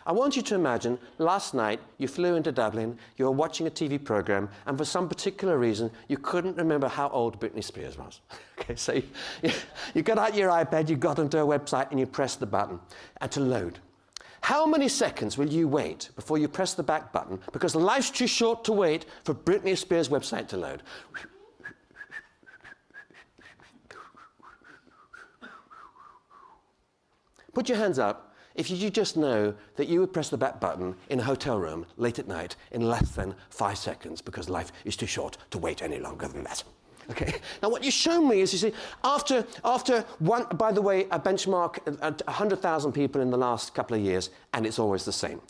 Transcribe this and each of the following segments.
I want you to imagine last night you flew into Dublin, you were watching a TV program, and for some particular reason you couldn't remember how old Britney Spears was. Okay, so you got out your iPad, you got onto a website, and you pressed the button to load. How many seconds will you wait before you press the back button? Because life's too short to wait for Britney Spears' website to load. Put your hands up if you just know that you would press the back button in a hotel room late at night in less than 5 seconds because life is too short to wait any longer than that. Okay. Now what you've shown me is, you see, after one, by the way, a benchmark at 100,000 people in the last couple of years, and it's always the same.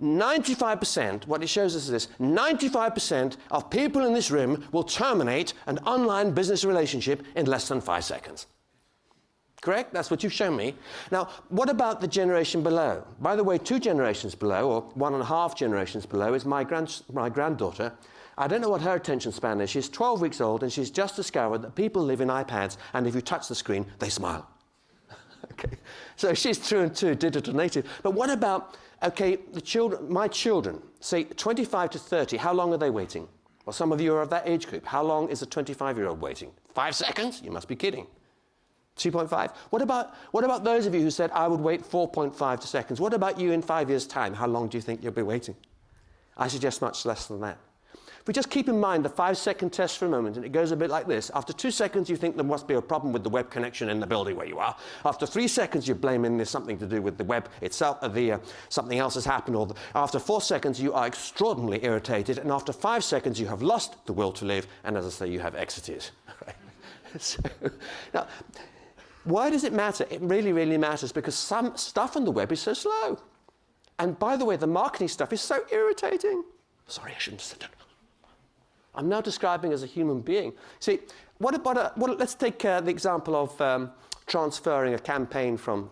95%, what it shows us is this, 95% of people in this room will terminate an online business relationship in less than 5 seconds. Correct? That's what you've shown me. Now, what about the generation below? By the way, 2 generations below, or 1.5 generations below, is my granddaughter. I don't know what her attention span is. She's 12 weeks old, and she's just discovered that people live in iPads, and if you touch the screen, they smile. Okay, so she's through and through digital native. But what about, okay, the children, my children, say 25 to 30, how long are they waiting? Well, some of you are of that age group. How long is a 25-year-old waiting? 5 seconds? You must be kidding. 2.5? What about those of you who said, I would wait 4.5 seconds? What about you in 5 years' time? How long do you think you'll be waiting? I suggest much less than that. If we just keep in mind the 5-second test for a moment, and it goes a bit like this. After 2 seconds, you think there must be a problem with the web connection in the building where you are. After 3 seconds, you're blaming there's something to do with the web itself, something else has happened. Or after 4 seconds, you are extraordinarily irritated. And after 5 seconds, you have lost the will to live. And as I say, you have exited. So, now, why does it matter? It really, really matters because some stuff on the web is so slow. And by the way, the marketing stuff is so irritating. Sorry, I shouldn't have said that. I'm now describing as a human being. See, let's take the example of transferring a campaign from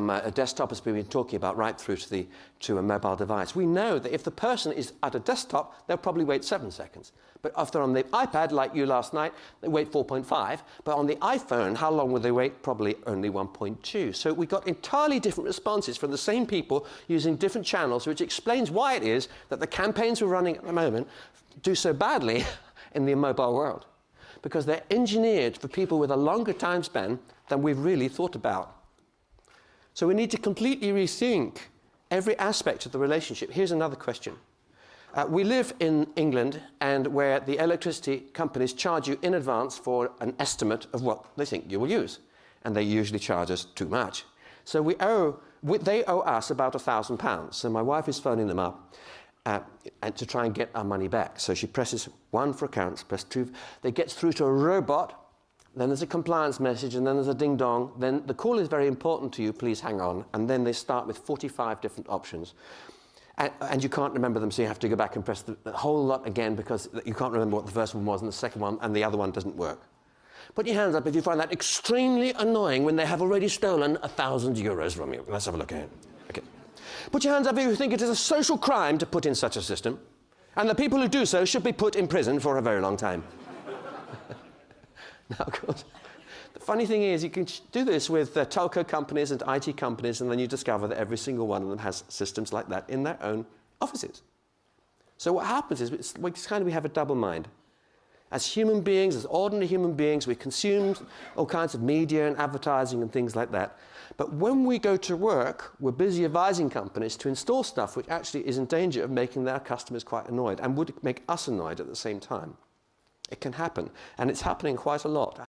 a desktop, as we've been talking about, right through to a mobile device. We know that if the person is at a desktop, they'll probably wait 7 seconds. But if they're on the iPad, like you last night, they wait 4.5. But on the iPhone, how long will they wait? Probably only 1.2. So we've got entirely different responses from the same people using different channels, which explains why it is that the campaigns we're running at the moment do so badly in the mobile world. Because they're engineered for people with a longer time span than we've really thought about. So we need to completely rethink every aspect of the relationship. Here's another question. We live in England, and where the electricity companies charge you in advance for an estimate of what they think you will use. And they usually charge us too much. So they owe us about £1,000. So my wife is phoning them up and to try and get our money back. So she presses 1 for accounts, press 2. They get through to a robot. Then there's a compliance message, and then there's a ding-dong. Then the call is very important to you, please hang on. And then they start with 45 different options. And you can't remember them, so you have to go back and press the whole lot again because you can't remember what the first one was and the second one, and the other one doesn't work. Put your hands up if you find that extremely annoying when they have already stolen €1,000 from you. Let's have a look at it. Okay. Put your hands up if you think it is a social crime to put in such a system. And the people who do so should be put in prison for a very long time. Now, of course, the funny thing is you can do this with telco companies and IT companies, and then you discover that every single one of them has systems like that in their own offices. So what happens is we have a double mind. As human beings, as ordinary human beings, we consume all kinds of media and advertising and things like that. But when we go to work, we're busy advising companies to install stuff which actually is in danger of making their customers quite annoyed and would make us annoyed at the same time. It can happen, and it's happening quite a lot.